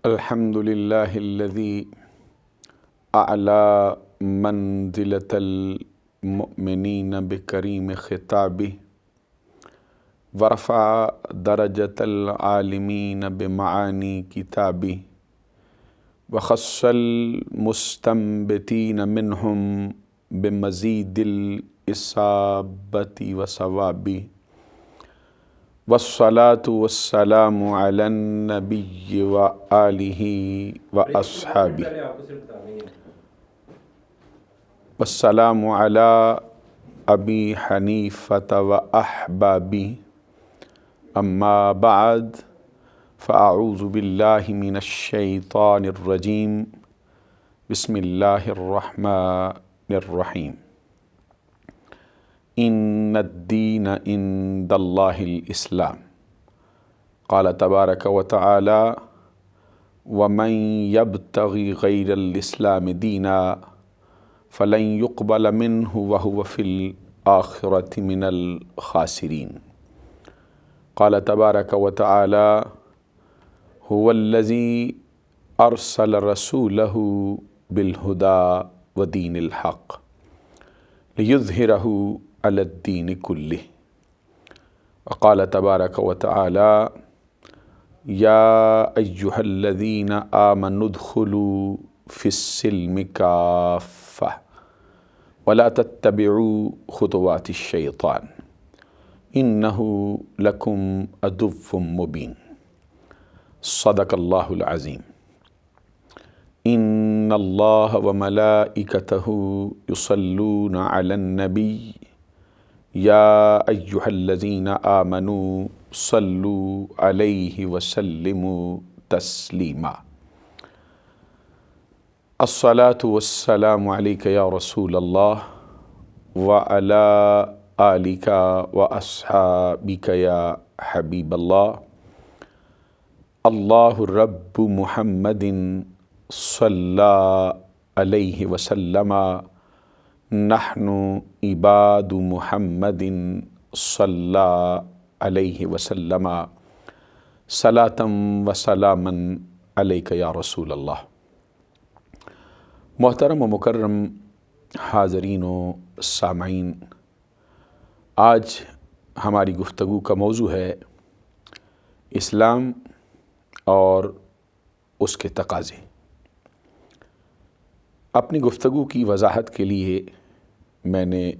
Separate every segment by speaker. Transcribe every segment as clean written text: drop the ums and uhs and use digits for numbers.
Speaker 1: الحمد لله الذي أعلى منزلة المؤمنين بكريم خطابه ورفع درجة العالمين بمعاني كتابه وخص المستنبتين منهم بمزيد الإصابة وصوابه والصلاة والسلام على النبي وآله وأصحابه والسلام على أبي حنيفة وأحبابه أما بعد فأعوذ بالله من الشيطان الرجيم بسم الله الرحمن الرحيم إن الدين عند الله الإسلام قال تبارك وتعالى ومن يبتغي غير الإسلام دينا فلن يقبل منه وهو في الآخرة من الخاسرين قال تبارك وتعالى هو الذي أرسل رسوله بالهدى ودين الحق ليظهره على الدين كله وقال تبارك وتعالى يا أيها الذين آمنوا ادخلوا في السلم كافة ولا تتبعوا خطوات الشيطان إنه لكم عدو مبين صدق الله العظيم إن الله وملائكته يصلون على النبي يا أيها الذين آمنوا صلوا عليه وسلموا تسليما الصلاة والسلام عليك يا رسول الله وعلى آلك وأصحابك يا حبيب الله الله رب محمد صلى عليه وسلم نحن عباد محمد صلى عليه وسلم صلاة وسلاما عليك يا رسول اللہ۔ محترم و مکرم حاضرین و سامعین، آج ہماری گفتگو کا موضوع ہے اسلام اور اس کے تقاضے۔ اپنی گفتگو کی وضاحت کے لیے میں نے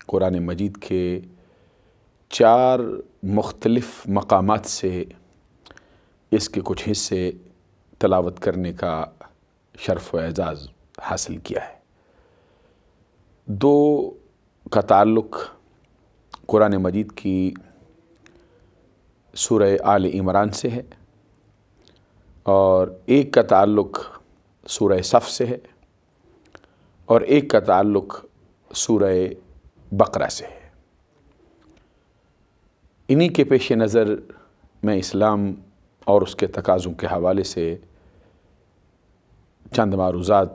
Speaker 1: قرآن مجید کے 4 مختلف مقامات سے اس کے کچھ حصے تلاوت کرنے کا شرف و اعزاز حاصل کیا ہے۔ 2 کا تعلق قرآن مجید کی سورہ آل عمران سے ہے اور 1 کا تعلق سورہ صف سے ہے اور 1 کا تعلق سورہ بقرہ سے ہے۔ انہی کے پیش نظر میں اسلام اور اس کے تقاضوں کے حوالے سے چند معروضات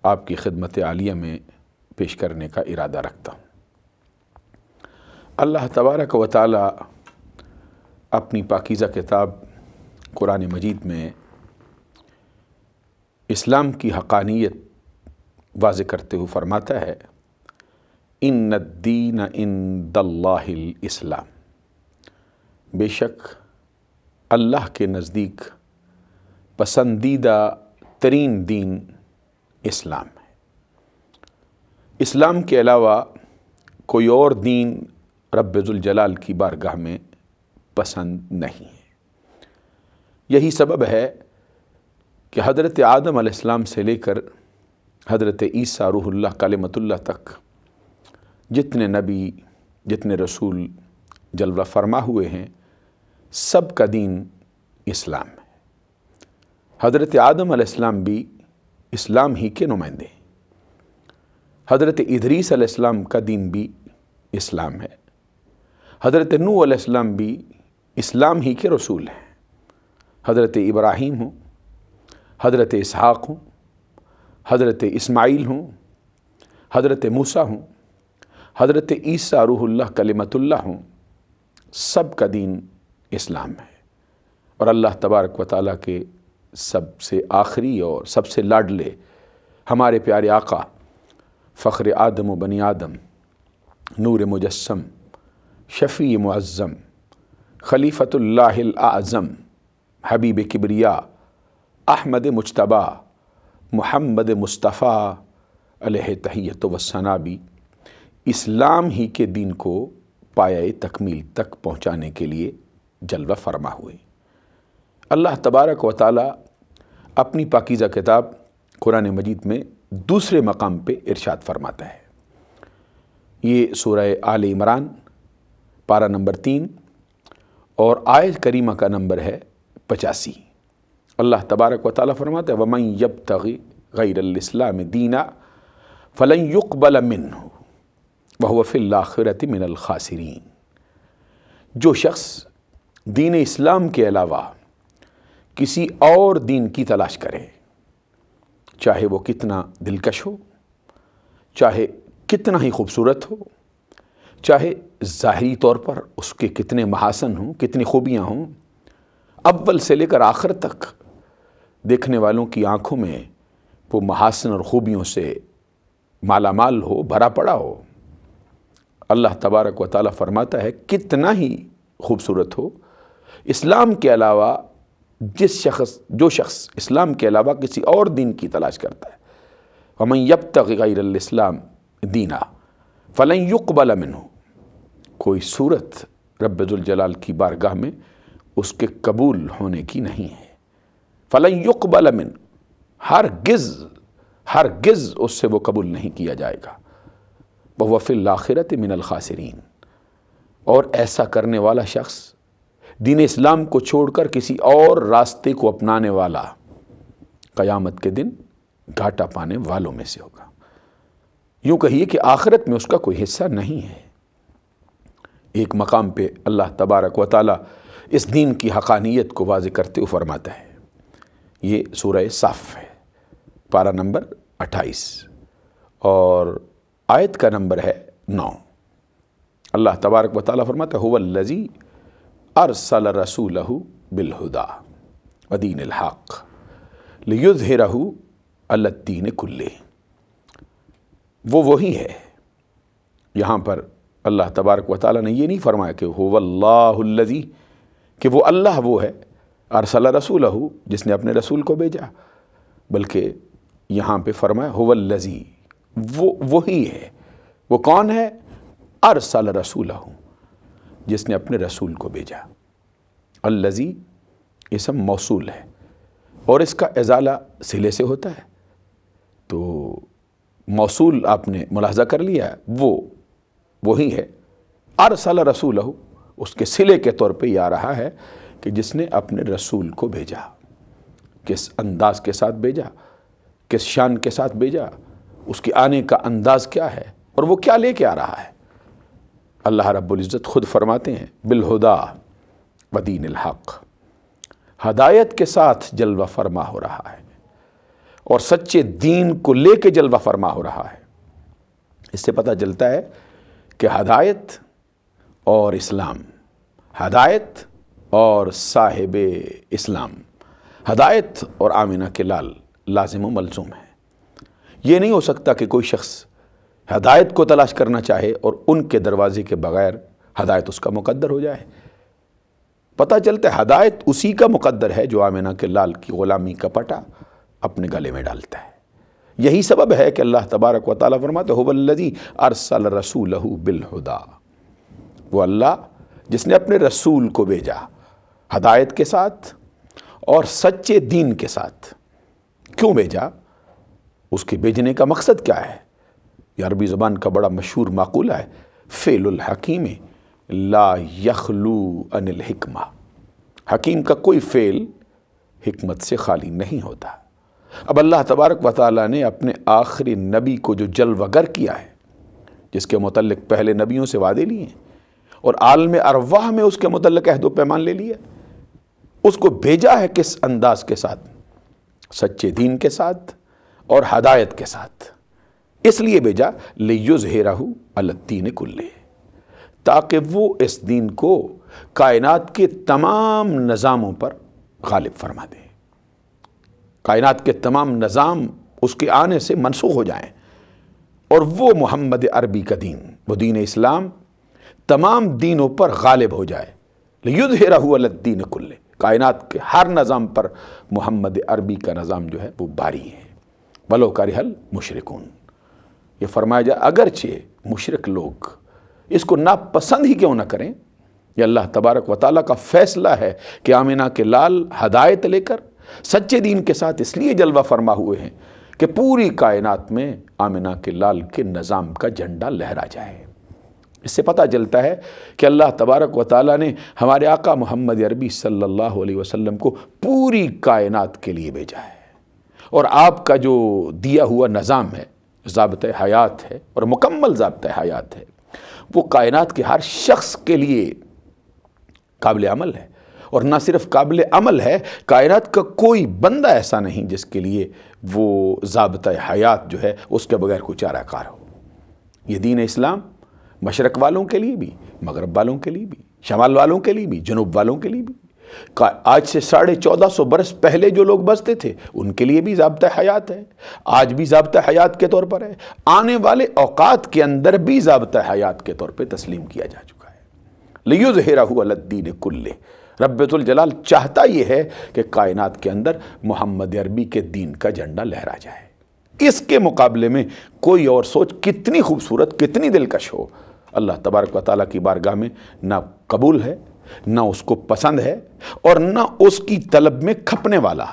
Speaker 1: آپ کی خدمت عالیہ میں پیش کرنے کا ارادہ رکھتا ہوں۔ اللہ تبارک و تعالی اپنی پاکیزہ کتاب قرآن مجید میں اسلام کی حقانیت واضح کرتے ہوئے فرماتا ہے ان الدین عند اللہ الاسلام، بے شک اللہ کے نزدیک پسندیدہ ترین دین اسلام ہے۔ اسلام کے علاوہ کوئی اور دین رب ذوالجلال کی بارگاہ میں پسند نہیں ہے۔ یہی سبب ہے کہ حضرت آدم علیہ السلام سے لے کر حضرت عیسیٰ روح اللہ کلمۃ اللہ تک جتنے نبی جتنے رسول جلوہ فرما ہوئے ہیں، سب کا دین اسلام ہے۔ حضرت آدم علیہ السلام بھی اسلام ہی کے نمائندے ہیں۔ حضرت ادریس علیہ السلام کا دین بھی اسلام ہے۔ حضرت نوح علیہ السلام بھی اسلام ہی کے رسول ہیں۔ حضرت ابراہیم ہوں، حضرت اسحاق ہوں، حضرت اسماعیل ہوں، حضرت موسیٰ ہوں، حضرت عیسیٰ روح اللہ کلمۃ اللہ ہوں، سب کا دین اسلام ہے۔ اور اللہ تبارک و تعالیٰ کے سب سے آخری اور سب سے لاڈلے ہمارے پیارے آقا فخر آدم و بنی آدم، نور مجسم، شفیع معظم، خلیفۃ اللہ الاعظم، حبیب کبریا، احمد مجتبی، محمد مصطفیٰ علیہ تحیۃ و ثنا بھی اسلام ہی کے دین کو پایۂ تکمیل تک پہنچانے کے لیے جلوہ فرما ہوئے۔ اللہ تبارک و تعالی اپنی پاکیزہ کتاب قرآن مجید میں دوسرے مقام پہ ارشاد فرماتا ہے۔ یہ سورہ آل عمران پارہ نمبر 3 اور آیت کریمہ کا نمبر ہے 85۔ اللہ تبارک و تعالی فرماتا ہے وَمَن يَبْتَغِ غَيْرَ الْإِسْلَامِ دِينًا فَلَن يُقْبَلَ مِنْهُ وَهُوَ فِي الْآخِرَةِ مِنَ الْخَاسِرِينَ۔ جو شخص دین اسلام کے علاوہ کسی اور دین کی تلاش کرے، چاہے وہ کتنا دلکش ہو، چاہے کتنا ہی خوبصورت ہو، چاہے ظاہری طور پر اس کے کتنے محاسن ہوں، کتنی خوبیاں ہوں، اول سے لے کر آخر تک دیکھنے والوں کی آنکھوں میں وہ محاسن اور خوبیوں سے مالا مال ہو، بھرا پڑا ہو، اللہ تبارک و تعالی فرماتا ہے کتنا ہی خوبصورت ہو، اسلام کے علاوہ جو شخص اسلام کے علاوہ کسی اور دین کی تلاش کرتا ہے، وَمَن يَبْتَغِ غَيْرَ الْإِسْلَامِ دِينًا فَلَن يُقْبَلَ مِنْهُ، کوئی صورت رب ذوالجلال کی بارگاہ میں اس کے قبول ہونے کی نہیں ہے۔ فَلَن يُقْبَلَ مِنْهُ، ہرگز اس سے وہ قبول نہیں کیا جائے گا۔ وَهُوَ فِي الْآخِرَةِ مِنَ الْخَاسِرِينَ، اور ایسا کرنے والا شخص، دین اسلام کو چھوڑ کر کسی اور راستے کو اپنانے والا، قیامت کے دن گھاٹا پانے والوں میں سے ہوگا۔ یوں کہیے کہ آخرت میں اس کا کوئی حصہ نہیں ہے۔ ایک مقام پہ اللہ تبارک و تعالی اس دین کی حقانیت کو واضح کرتے ہوئے فرماتا ہے، یہ سورہ صف ہے، پارہ نمبر 28 اور آیت کا نمبر ہے 9۔ اللہ تبارک و تعالی فرماتا ہے هو الذی ارسل رسولہ بالہدی ودین الحق لیظہرہ علی الدین کلہ۔ وہ وہی ہے۔ یہاں پر اللہ تبارک و تعالی نے یہ نہیں فرمایا کہ هو اللہ الذی، کہ وہ اللہ وہ ہے، ارسل رسولہ جس نے اپنے رسول کو بھیجا، بلکہ یہاں پہ فرمایا هو الذی، وہ وہی ہے۔ وہ کون ہے؟ ارسل رسولہ، جس نے اپنے رسول کو بھیجا۔ الذی اسم موصول ہے اور اس کا ازالہ صلے سے ہوتا ہے، تو موصول آپ نے ملاحظہ کر لیا، وہ وہی ہے۔ ارسل رسولہ، اس کے صلے کے طور پہ یہ آ رہا ہے کہ جس نے اپنے رسول کو بھیجا۔ کس انداز کے ساتھ بھیجا، کس شان کے ساتھ بھیجا، اس کے آنے کا انداز کیا ہے اور وہ کیا لے کے آ رہا ہے۔ اللہ رب العزت خود فرماتے ہیں بالہدا ودین الحق، ہدایت کے ساتھ جلوہ فرما ہو رہا ہے اور سچے دین کو لے کے جلوہ فرما ہو رہا ہے۔ اس سے پتہ چلتا ہے کہ ہدایت اور اسلام، ہدایت اور صاحب اسلام، ہدایت اور آمنہ کے لال لازم و ملزوم ہے۔ یہ نہیں ہو سکتا کہ کوئی شخص ہدایت کو تلاش کرنا چاہے اور ان کے دروازے کے بغیر ہدایت اس کا مقدر ہو جائے۔ پتہ چلتا ہے ہدایت اسی کا مقدر ہے جو آمنہ کے لال کی غلامی کا پٹا اپنے گلے میں ڈالتا ہے۔ یہی سبب ہے کہ اللہ تبارک و تعالیٰ فرماتے ہیں هو الذی ارسل رسولہ بالہدا، وہ اللہ جس نے اپنے رسول کو بھیجا ہدایت کے ساتھ اور سچے دین کے ساتھ۔ کیوں بھیجا؟ اس کے بھیجنے کا مقصد کیا ہے؟ یہ عربی زبان کا بڑا مشہور مقولہ ہے، فعل الحکیم لا یخلو عن الحکمہ، حکیم کا کوئی فعل حکمت سے خالی نہیں ہوتا۔ اب اللہ تبارک و تعالیٰ نے اپنے آخری نبی کو جو جلوہ گر کیا ہے، جس کے متعلق پہلے نبیوں سے وعدے لیے ہیں اور عالم ارواح میں اس کے متعلق عہد و پیمان لے لیا، اس کو بھیجا ہے کس انداز کے ساتھ؟ سچے دین کے ساتھ اور ہدایت کے ساتھ۔ اس لیے بھیجا لیظہرہ علی الدین کلہ، تاکہ وہ اس دین کو کائنات کے تمام نظاموں پر غالب فرما دے۔ کائنات کے تمام نظام اس کے آنے سے منسوخ ہو جائیں اور وہ محمد عربی کا دین، وہ دین اسلام تمام دینوں پر غالب ہو جائے۔ لِیُظْہِرَہُ عَلَى الدِّینِ کُلِّہ، کائنات کے ہر نظام پر محمد عربی کا نظام جو ہے وہ باری ہے۔ وَلَوْ کَرِہَ الْمُشْرِکُونَ، یہ فرمایا جائے اگرچہ مشرک لوگ اس کو ناپسند ہی کیوں نہ کریں، یہ اللہ تبارک و تعالیٰ کا فیصلہ ہے کہ آمنہ کے لال ہدایت لے کر سچے دین کے ساتھ اس لیے جلوہ فرما ہوئے ہیں کہ پوری کائنات میں آمنہ کے لال کے نظام کا جھنڈا لہرا جائے۔ اس سے پتہ چلتا ہے کہ اللہ تبارک و تعالیٰ نے ہمارے آقا محمد عربی صلی اللہ علیہ وسلم کو پوری کائنات کے لیے بھیجا ہے، اور آپ کا جو دیا ہوا نظام ہے، ضابطۂ حیات ہے اور مکمل ضابطۂ حیات ہے، وہ کائنات کے ہر شخص کے لیے قابل عمل ہے، اور نہ صرف قابل عمل ہے، کائنات کا کوئی بندہ ایسا نہیں جس کے لیے وہ ضابطۂ حیات جو ہے اس کے بغیر کوئی چارہ کار ہو۔ یہ دین اسلام مشرق والوں کے لیے بھی، مغرب والوں کے لیے بھی، شمال والوں کے لیے بھی، جنوب والوں کے لیے بھی، آج سے 1450 برس پہلے جو لوگ بستے تھے ان کے لیے بھی ضابطۂ حیات ہے، آج بھی ضابطۂ حیات کے طور پر ہے، آنے والے اوقات کے اندر بھی ضابطۂ حیات کے طور پہ تسلیم کیا جا چکا ہے۔ لِیُظْہِرَہُ عَلَى الدِّینِ کُلِّہ، رب ذو الجلال چاہتا یہ ہے کہ کائنات کے اندر محمد عربی کے دین کا جھنڈا لہرا جائے۔ اس کے مقابلے میں کوئی اور سوچ کتنی خوبصورت، کتنی دلکش ہو، اللہ تبارک و تعالیٰ کی بارگاہ میں نہ قبول ہے، نہ اس کو پسند ہے، اور نہ اس کی طلب میں کھپنے والا،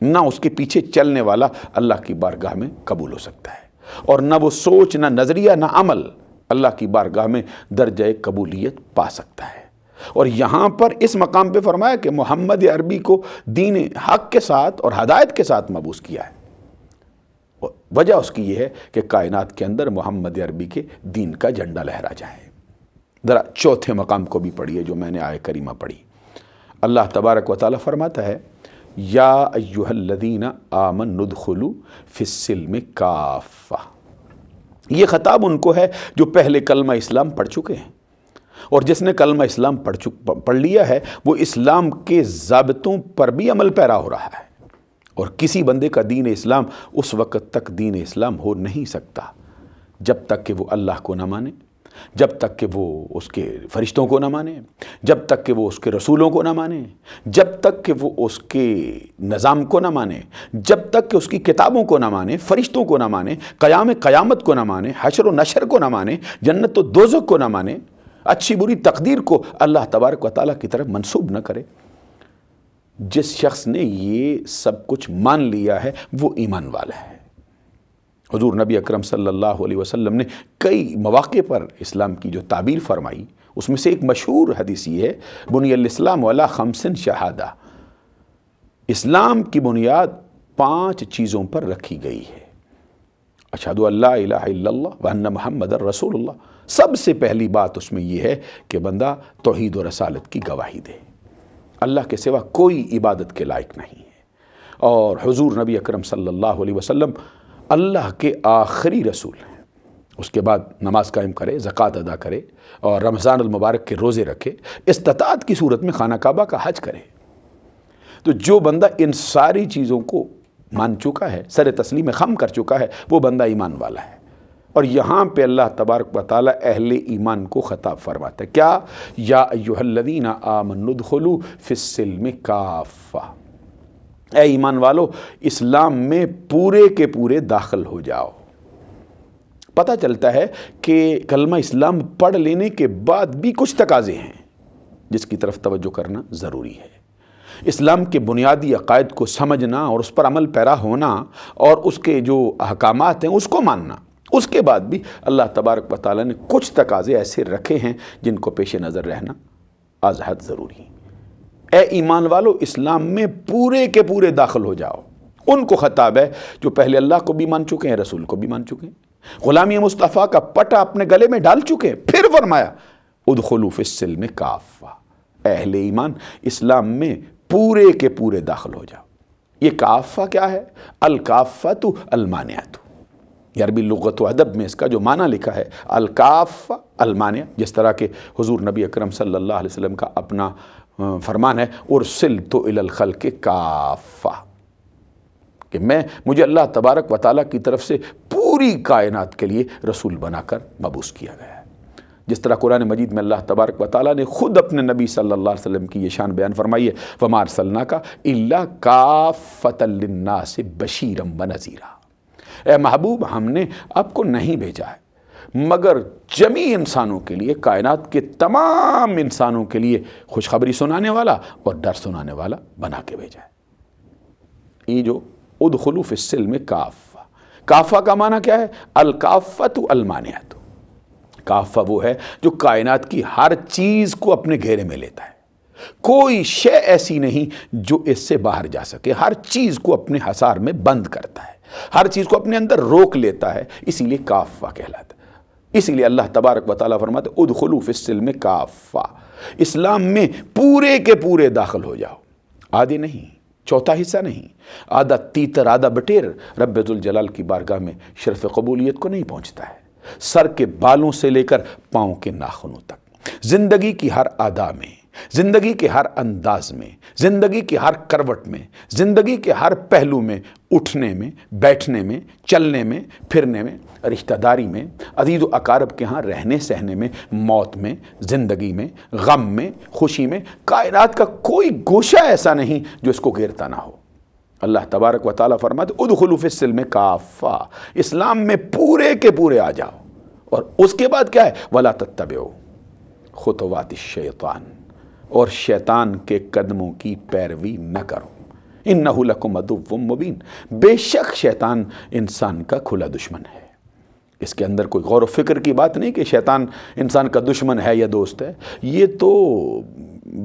Speaker 1: نہ اس کے پیچھے چلنے والا اللہ کی بارگاہ میں قبول ہو سکتا ہے، اور نہ وہ سوچ، نہ نظریہ، نہ عمل اللہ کی بارگاہ میں درجہ قبولیت پا سکتا ہے۔ اور یہاں پر اس مقام پہ فرمایا کہ محمد عربی کو دین حق کے ساتھ اور ہدایت کے ساتھ مبعوث کیا ہے۔ وجہ اس کی یہ ہے کہ کائنات کے اندر محمد عربی کے دین کا جھنڈا لہرا جائے۔ ذرا چوتھے مقام کو بھی پڑھیے جو میں نے آیہ کریمہ پڑھی۔ اللہ تبارک و تعالیٰ فرماتا ہے یا ایہا الذین آمنوا ادخلوا فی السلم کافہ۔ یہ خطاب ان کو ہے جو پہلے کلمہ اسلام پڑھ چکے ہیں، اور جس نے کلمہ اسلام پڑھ لیا ہے وہ اسلام کے ضابطوں پر بھی عمل پیرا ہو رہا ہے، اور کسی بندے کا دین اسلام اس وقت تک دین اسلام ہو نہیں سکتا جب تک کہ وہ اللہ کو نہ مانے، جب تک کہ وہ اس کے فرشتوں کو نہ مانے، جب تک کہ وہ اس کے رسولوں کو نہ مانے، جب تک کہ وہ اس کے نظام کو نہ مانے، جب تک کہ اس کی کتابوں کو نہ مانے، فرشتوں کو نہ مانے، قیامت کو نہ مانے، حشر و نشر کو نہ مانے، جنت و دوزخ کو نہ مانے، اچھی بری تقدیر کو اللہ تبارک و تعالیٰ کی طرف منسوب نہ کرے۔ جس شخص نے یہ سب کچھ مان لیا ہے وہ ایمان والا ہے۔ حضور نبی اکرم صلی اللہ علیہ وسلم نے کئی مواقع پر اسلام کی جو تعبیر فرمائی، اس میں سے ایک مشہور حدیث یہ ہے بنی الاسلام علی خمس شہادہ، اسلام کی بنیاد 5 چیزوں پر رکھی گئی ہے۔ اشہد ان لا الہ الا اللہ وان محمد رسول اللہ، سب سے پہلی بات اس میں یہ ہے کہ بندہ توحید و رسالت کی گواہی دے، اللہ کے سوا کوئی عبادت کے لائق نہیں ہے، اور حضور نبی اکرم صلی اللہ علیہ وسلم اللہ کے آخری رسول ہیں۔ اس کے بعد نماز قائم کرے، زکوٰۃ ادا کرے، اور رمضان المبارک کے روزے رکھے، استطاعت کی صورت میں خانہ کعبہ کا حج کرے۔ تو جو بندہ ان ساری چیزوں کو مان چکا ہے، سر تسلیم خم کر چکا ہے، وہ بندہ ایمان والا ہے۔ اور یہاں پہ اللہ تبارک و تعالیٰ اہل ایمان کو خطاب فرماتا ہے، کیا؟ یا ایہا الذین آمنوا ادخلوا فی السلم کافہ، اے ایمان والو اسلام میں پورے کے پورے داخل ہو جاؤ۔ پتہ چلتا ہے کہ کلمہ اسلام پڑھ لینے کے بعد بھی کچھ تقاضے ہیں جس کی طرف توجہ کرنا ضروری ہے۔ اسلام کے بنیادی عقائد کو سمجھنا اور اس پر عمل پیرا ہونا اور اس کے جو احکامات ہیں اس کو ماننا، اس کے بعد بھی اللہ تبارک و تعالیٰ نے کچھ تقاضے ایسے رکھے ہیں جن کو پیش نظر رہنا از حد ضروری ہے۔ اے ایمان والو اسلام میں پورے کے پورے داخل ہو جاؤ۔ ان کو خطاب ہے جو پہلے اللہ کو بھی مان چکے ہیں، رسول کو بھی مان چکے ہیں، غلامی مصطفیٰ کا پٹا اپنے گلے میں ڈال چکے ہیں۔ پھر فرمایا ادخلوا فی السلم کافہ، اہل ایمان اسلام میں پورے کے پورے داخل ہو جاؤ۔ یہ کافہ کیا ہے؟ الکافۃ المانعۃ، یہ عربی لغت و ادب میں اس کا جو معنی لکھا ہے الکافہ المانع، جس طرح کہ حضور نبی اکرم صلی اللہ علیہ وسلم کا اپنا فرمان ہے ارسلت الی الخلق کافہ، کہ مجھے اللہ تبارک و تعالیٰ کی طرف سے پوری کائنات کے لیے رسول بنا کر مبعوث کیا گیا ہے۔ جس طرح قرآن مجید میں اللہ تبارک و تعالیٰ نے خود اپنے نبی صلی اللہ علیہ وسلم کی یہ شان بیان فرمائی ہے، وَمَا أَرْسَلْنَاكَ إِلَّا كَافَّةً لِلنَّاسِ بَشِيرًا وَنَذِيرًا، اے محبوب ہم نے آپ کو نہیں بھیجا ہے مگر جمیع انسانوں کے لیے، کائنات کے تمام انسانوں کے لیے خوشخبری سنانے والا اور ڈر سنانے والا بنا کے بھیجا ہے۔ یہ جو ادخلوا فی السلم کافہ، کافہ کا معنی کیا ہے؟ الکافۃ المانعۃ، کافہ وہ ہے جو کائنات کی ہر چیز کو اپنے گھیرے میں لیتا ہے، کوئی شے ایسی نہیں جو اس سے باہر جا سکے، ہر چیز کو اپنے حصار میں بند کرتا ہے، ہر چیز کو اپنے اندر روک لیتا ہے، اسی لیے کافہ کہلاتا ہے۔ اسی لیے اللہ تبارک و تعالیٰ فرماتے ادخلوا فی السلم کافہ، اسلام میں پورے کے پورے داخل ہو جاؤ، آدھے نہیں، چوتھا حصہ نہیں، آدھا تیتر آدھا بٹیر رب ذوالجلال کی بارگاہ میں شرف قبولیت کو نہیں پہنچتا ہے۔ سر کے بالوں سے لے کر پاؤں کے ناخنوں تک، زندگی کی ہر ادا میں، زندگی کے ہر انداز میں، زندگی کے ہر کروٹ میں، زندگی کے ہر پہلو میں، اٹھنے میں، بیٹھنے میں، چلنے میں، پھرنے میں، رشتہ داری میں، عزیز و اقارب کے ہاں رہنے سہنے میں، موت میں، زندگی میں، غم میں، خوشی میں، کائنات کا کوئی گوشہ ایسا نہیں جو اس کو گھیرتا نہ ہو۔ اللہ تبارک و تعالیٰ فرماتے ادخلوا فی السلم کافہ، اسلام میں پورے کے پورے آ جاؤ، اور اس کے بعد کیا ہے؟ وَلَا تَتَّبِعُوا خُطُوَاتِ الشَّيْطَانِ، اور شیطان کے قدموں کی پیروی نہ کرو، اِنَّهُ لَكُمْ عَدُوٌّ مُّبِينٌ، بے شک شیطان انسان کا کھلا دشمن ہے۔ اس کے اندر کوئی غور و فکر کی بات نہیں کہ شیطان انسان کا دشمن ہے یا دوست ہے، یہ تو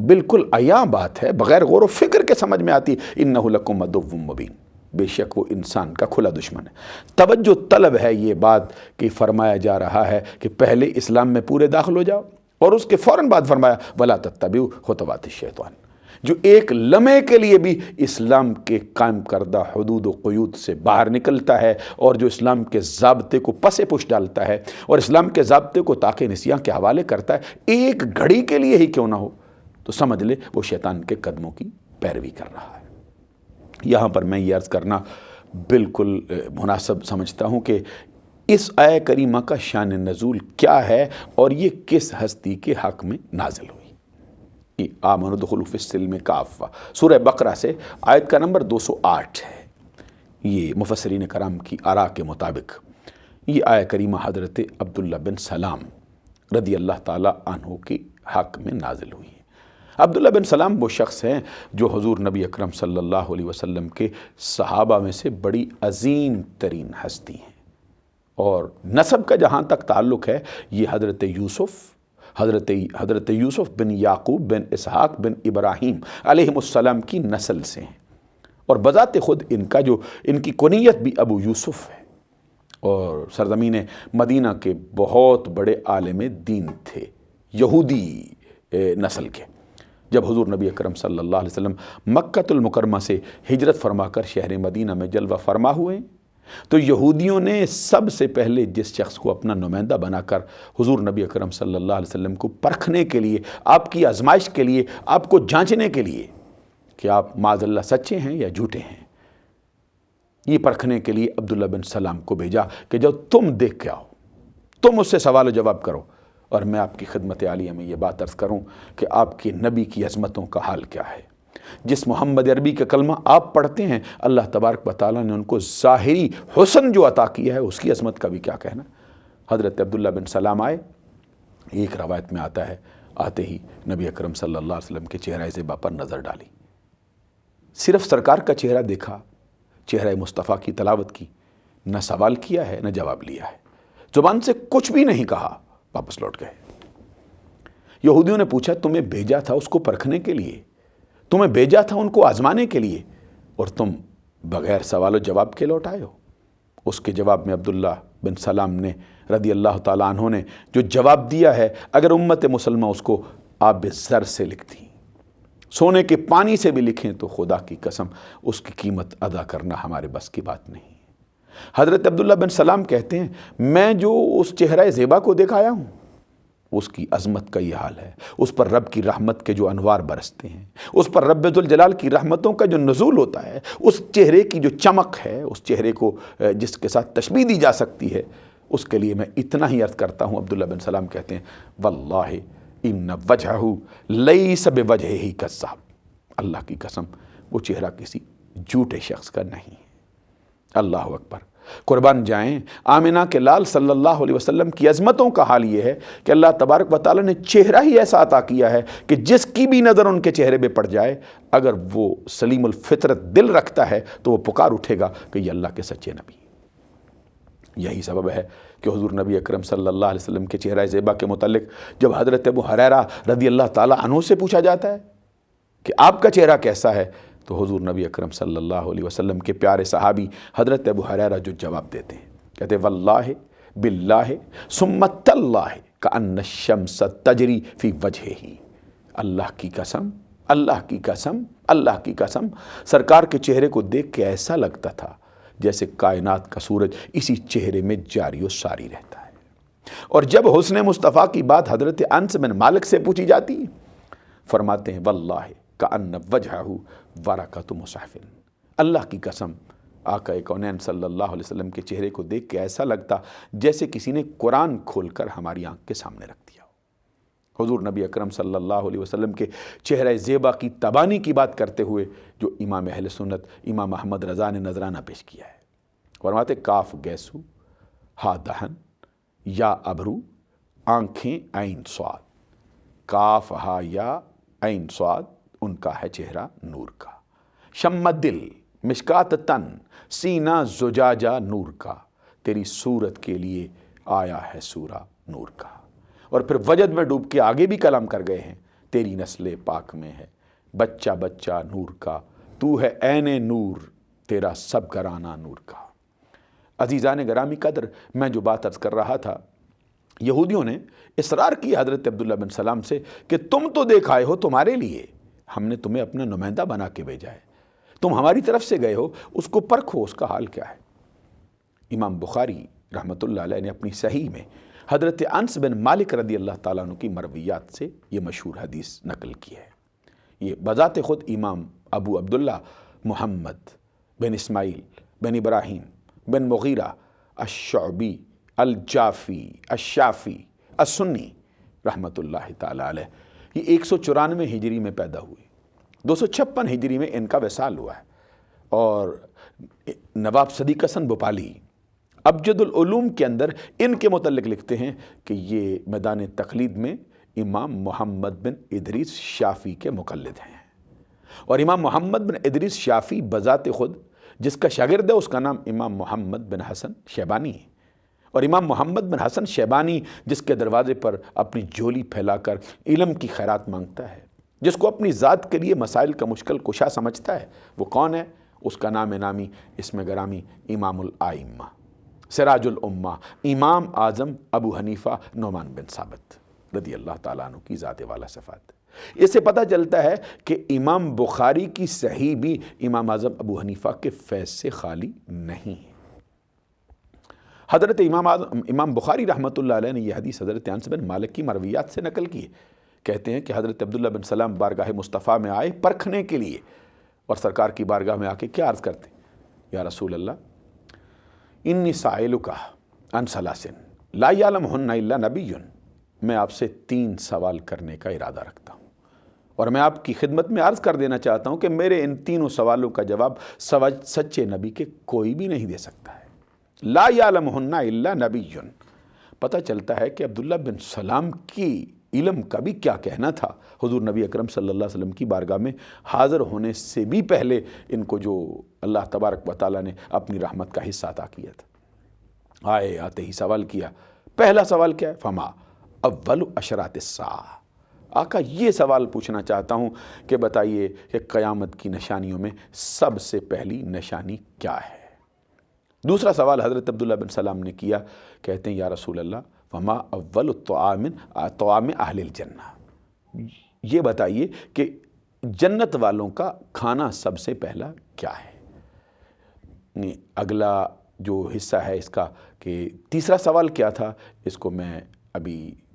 Speaker 1: بالکل عیاں بات ہے، بغیر غور و فکر کے سمجھ میں آتی، اِنَّهُ لَكُمْ عَدُوٌّ مُّبِينٌ، بے شک وہ انسان کا کھلا دشمن ہے۔ توجہ طلب ہے یہ بات کہ فرمایا جا رہا ہے کہ پہلے اسلام میں پورے داخل ہو جاؤ، اور اس کے فوراً بعد فرمایا وَلَا تَتَّبِعُوا خُطُوَاتِ الشَّيْطَانِ، جو ایک لمحے کے لیے بھی اسلام کے قائم کردہ حدود و قیود سے باہر نکلتا ہے، اور جو اسلام کے ضابطے کو پس پش ڈالتا ہے اور اسلام کے ضابطے کو طاق نسیاں کے حوالے کرتا ہے، ایک گھڑی کے لیے ہی کیوں نہ ہو، تو سمجھ لے وہ شیطان کے قدموں کی پیروی کر رہا ہے۔ یہاں پر میں یہ عرض کرنا بالکل مناسب سمجھتا ہوں کہ اس آیہ کریمہ کا شان نزول کیا ہے اور یہ کس ہستی کے حق میں نازل ہوئی۔ آمنوا ادخلوا فی السلم کافہ، سورہ بقرہ سے آیت کا نمبر 208 ہے۔ یہ مفسرین کرام کی آراء کے مطابق یہ آیہ کریمہ حضرت عبداللہ بن سلام رضی اللہ تعالیٰ عنہ کے حق میں نازل ہوئی ہے۔ عبداللہ بن سلام وہ شخص ہیں جو حضور نبی اکرم صلی اللہ علیہ وسلم کے صحابہ میں سے بڑی عظیم ترین ہستی ہیں، اور نسب کا جہاں تک تعلق ہے یہ حضرت یوسف بن یعقوب بن اسحاق بن ابراہیم علیہ السلام کی نسل سے ہیں، اور بذات خود ان کی کنیت بھی ابو یوسف ہے، اور سرزمین مدینہ کے بہت بڑے عالم دین تھے، یہودی نسل کے۔ جب حضور نبی اکرم صلی اللہ علیہ وسلم مکہ المکرمہ سے ہجرت فرما کر شہر مدینہ میں جلوہ فرما ہوئے تو یہودیوں نے سب سے پہلے جس شخص کو اپنا نمائندہ بنا کر حضور نبی اکرم صلی اللہ علیہ وسلم کو پرکھنے کے لیے، آپ کی آزمائش کے لیے، آپ کو جانچنے کے لیے کہ آپ معاذ اللہ سچے ہیں یا جھوٹے ہیں، یہ پرکھنے کے لیے عبداللہ بن سلام کو بھیجا کہ جب تم دیکھ کے آؤ، تم اس سے سوال و جواب کرو، اور میں آپ کی خدمت عالیہ میں یہ بات عرض کروں کہ آپ کی نبی کی عظمتوں کا حال کیا ہے۔ جس محمد عربی کا کلمہ آپ پڑھتے ہیں، اللہ تبارک و تعالیٰ نے ان کو ظاہری حسن جو عطا کیا ہے اس کی عظمت کا بھی کیا کہنا۔ حضرت عبداللہ بن سلام آئے، ایک روایت میں آتا ہے آتے ہی نبی اکرم صلی اللہ علیہ وسلم کے چہرہ زیبا پر نظر ڈالی، صرف سرکار کا چہرہ دیکھا، چہرہ مصطفیٰ کی تلاوت کی، نہ سوال کیا ہے نہ جواب لیا ہے، زبان سے کچھ بھی نہیں کہا، واپس لوٹ گئے۔ یہودیوں نے پوچھا تمہیں بھیجا تھا اس کو پرکھنے کے لیے، تمہیں بھیجا تھا ان کو آزمانے کے لیے، اور تم بغیر سوال و جواب کے لوٹ آئے ہو۔ اس کے جواب میں عبداللہ بن سلام نے رضی اللہ تعالیٰ عنہ نے جو جواب دیا ہے، اگر امت مسلمہ اس کو آب زر سے لکھتی، سونے کے پانی سے بھی لکھیں تو خدا کی قسم اس کی قیمت ادا کرنا ہمارے بس کی بات نہیں۔ حضرت عبداللہ بن سلام کہتے ہیں میں جو اس چہرہ زیبا کو دیکھ آیا ہوں، اس کی عظمت کا یہ حال ہے، اس پر رب کی رحمت کے جو انوار برستے ہیں، اس پر رب ذوالجلال کی رحمتوں کا جو نزول ہوتا ہے، اس چہرے کی جو چمک ہے، اس چہرے کو جس کے ساتھ تشبیہ دی جا سکتی ہے، اس کے لیے میں اتنا ہی عرض کرتا ہوں۔ عبداللہ بن سلام کہتے ہیں واللہ ان وجہہ لیس بوجہہ کذاب، اللہ کی قسم وہ چہرہ کسی جھوٹے شخص کا نہیں ہے۔ اللہ اکبر، قربان جائیں آمنہ کے لال صلی اللہ علیہ وسلم کی عظمتوں کا حال یہ ہے کہ اللہ تبارک و تعالیٰ نے چہرہ ہی ایسا عطا کیا ہے کہ جس کی بھی نظر ان کے چہرے پہ پڑ جائے، اگر وہ سلیم الفطرت دل رکھتا ہے تو وہ پکار اٹھے گا کہ یہ اللہ کے سچے نبی۔ یہی سبب ہے کہ حضور نبی اکرم صلی اللہ علیہ وسلم کے چہرہ زیبا کے متعلق جب حضرت ابو ہریرہ رضی اللہ تعالیٰ عنہ سے پوچھا جاتا ہے کہ آپ کا چہرہ کیسا ہے، تو حضور نبی اکرم صلی اللہ علیہ وسلم کے پیارے صحابی حضرت ابو ہریرہ جو جواب دیتے ہیں، کہتے ہیں واللہ باللہ ثم تاللہ کأن الشمس تجری فی وجہہ، اللہ کی قسم، اللہ کی قسم، اللہ کی قسم، سرکار کے چہرے کو دیکھ کے ایسا لگتا تھا جیسے کائنات کا سورج اسی چہرے میں جاری و ساری رہتا ہے۔ اور جب حسن مصطفیٰ کی بات حضرت انس بن مالک سے پوچھی جاتی، فرماتے ہیں واللہ کأن وجہہ ورقۃ مصحف، اللہ کی قسم آقا کونین صلی اللہ علیہ وسلم کے چہرے کو دیکھ کے ایسا لگتا جیسے کسی نے قرآن کھول کر ہماری آنکھ کے سامنے رکھ دیا ہو۔ حضور نبی اکرم صلی اللہ علیہ وسلم کے چہرہ زیبا کی تبانی کی بات کرتے ہوئے جو امام اہل سنت امام احمد رضا نے نذرانہ پیش کیا ہے، فرماتے کاف گیسو ہا دہن یا ابرو آنکھیں عین صاد، کاف ہا یا عین صاد ان کا ہے چہرہ نور کا، شمت دل مشکات تن سینہ زجاجہ نور کا، تیری صورت کے لیے آیا ہے سورہ نور کا۔ اور پھر وجد میں ڈوب کے آگے بھی کلام کر گئے ہیں، تیری نسل پاک میں ہے بچہ بچہ نور کا، تو ہے عین نور تیرا سب گرانہ نور کا۔ عزیزان گرامی قدر، میں جو بات عرض کر رہا تھا، یہودیوں نے اصرار کیا حضرت عبداللہ بن سلام سے کہ تم تو دیکھ آئے ہو، تمہارے لیے ہم نے تمہیں اپنا نمائندہ بنا کے بھیجا ہے، تم ہماری طرف سے گئے ہو، اس کو پرکھو اس کا حال کیا ہے۔ امام بخاری رحمۃ اللہ علیہ نے اپنی صحیح میں حضرت انس بن مالک رضی اللہ تعالیٰ عنہ کی مرویات سے یہ مشہور حدیث نقل کی ہے۔ یہ بذات خود امام ابو عبداللہ محمد بن اسماعیل بن ابراہیم بن مغیرہ الشعبی الجافی الشافی السنی رحمۃ اللہ تعالیٰ علیہ، یہ 194 ہجری میں پیدا ہوئی، 256 ہجری میں ان کا وصال ہوا ہے۔ اور نواب صدیق حسن بھوپالی ابجد العلوم کے اندر ان کے متعلق لکھتے ہیں کہ یہ میدان تقلید میں امام محمد بن ادریس شافی کے مقلد ہیں، اور امام محمد بن ادریس شافی بذات خود جس کا شاگرد ہے اس کا نام امام محمد بن حسن شیبانی ہے، اور امام محمد بن حسن شیبانی جس کے دروازے پر اپنی جھولی پھیلا کر علم کی خیرات مانگتا ہے، جس کو اپنی ذات کے لیے مسائل کا مشکل کشا سمجھتا ہے، وہ کون ہے؟ اس کا نام نامی اسم گرامی امام الائمہ سراج الامہ امام اعظم ابو حنیفہ نعمان بن ثابت رضی اللہ تعالیٰ عنہ کی ذات والا صفات۔ اس سے پتہ چلتا ہے کہ امام بخاری کی صحیح بھی امام اعظم ابو حنیفہ کے فیض سے خالی نہیں ہے۔ حضرت امام بخاری رحمۃ اللہ علیہ نے یہ حدیث حضرت انس بن مالک کی مرویات سے نقل کی ہے۔ کہتے ہیں کہ حضرت عبداللہ بن سلام بارگاہ مصطفیٰ میں آئے پرکھنے کے لیے، اور سرکار کی بارگاہ میں آ کے کیا عرض کرتے؟ یا رسول اللہ انی سائلک عن ثلاث لا یعلمہن الا نبی، میں آپ سے 3 سوال کرنے کا ارادہ رکھتا ہوں، اور میں آپ کی خدمت میں عرض کر دینا چاہتا ہوں کہ میرے ان 3 سوالوں کا جواب سچے نبی کے کوئی بھی نہیں دے سکتا ہے۔ لا یعلمہن الا نبی، پتہ چلتا ہے کہ عبداللہ بن سلام کی علم کا بھی کیا کہنا تھا، حضور نبی اکرم صلی اللہ علیہ وسلم کی بارگاہ میں حاضر ہونے سے بھی پہلے ان کو جو اللہ تبارک و تعالیٰ نے اپنی رحمت کا حصہ عطا کیا تھا۔ آئے آتے ہی سوال کیا، پہلا سوال کیا ہے؟ فما اول اشراط الساعہ، آقا یہ سوال پوچھنا چاہتا ہوں کہ بتائیے کہ قیامت کی نشانیوں میں سب سے پہلی نشانی کیا ہے؟ دوسرا سوال حضرت عبداللہ بن سلام نے کیا، کہتے ہیں یا رسول اللہ فما اول طعام اہل الجنہ، یہ بتائیے کہ جنت والوں کا کھانا سب سے پہلا کیا ہے؟ اگلا جو حصہ ہے اس کا کہ تیسرا سوال کیا تھا، اس کو میں ابھی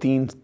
Speaker 1: 3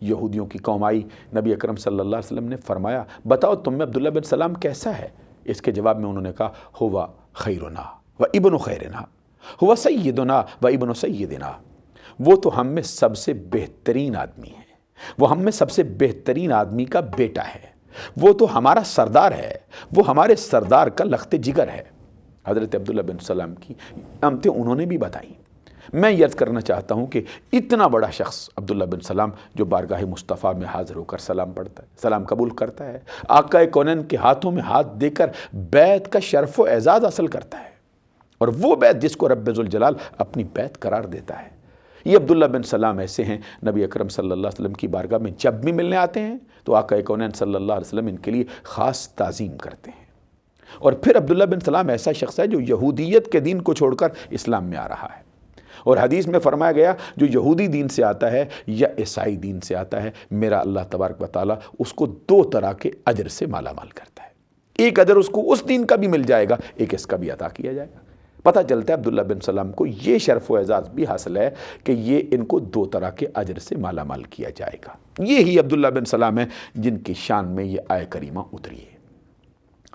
Speaker 1: یہودیوں کی قوم آئی، نبی اکرم صلی اللہ علیہ وسلم نے فرمایا بتاؤ تم میں عبداللہ بن سلام کیسا ہے؟ اس کے جواب میں انہوں نے کہا ہوا خیرنا و ابن خیرنا، ہوا سیدنا و ابن سیدنا، وہ تو ہم میں سب سے بہترین آدمی ہے، وہ ہم میں سب سے بہترین آدمی کا بیٹا ہے، وہ تو ہمارا سردار ہے، وہ ہمارے سردار کا لخت جگر ہے۔ حضرت عبداللہ بن سلام کی علامتیں انہوں نے بھی بتائیں۔ میں یہ عرض کرنا چاہتا ہوں کہ اتنا بڑا شخص عبداللہ بن سلام جو بارگاہ مصطفیٰ میں حاضر ہو کر سلام پڑھتا ہے، سلام قبول کرتا ہے، آقا کونین کے ہاتھوں میں ہاتھ دے کر بیعت کا شرف و اعزاز حاصل کرتا ہے، اور وہ بیعت جس کو رب ذوالجلال اپنی بیعت قرار دیتا ہے۔ یہ عبداللہ بن سلام ایسے ہیں، نبی اکرم صلی اللہ علیہ وسلم کی بارگاہ میں جب بھی ملنے آتے ہیں تو آقا کونین صلی اللہ علیہ وسلم ان کے لیے خاص تعظیم کرتے ہیں۔ اور پھر عبداللہ بن سلام ایسا شخص ہے جو یہودیت کے دین کو چھوڑ کر اسلام میں آ رہا ہے، اور حدیث میں فرمایا گیا جو یہودی دین سے آتا ہے یا عیسائی دین سے آتا ہے، میرا اللہ تبارک و تعالیٰ اس کو دو طرح کے اجر سے مالا مال کرتا ہے، ایک اجر اس کو اس دین کا بھی مل جائے گا، ایک اس کا بھی عطا کیا جائے گا۔ پتہ چلتا ہے عبداللہ بن سلام کو یہ شرف و اعزاز بھی حاصل ہے کہ یہ ان کو دو طرح کے اجر سے مالا مال کیا جائے گا۔ یہی عبداللہ بن سلام ہیں جن کی شان میں یہ آیت کریمہ اتری ہے۔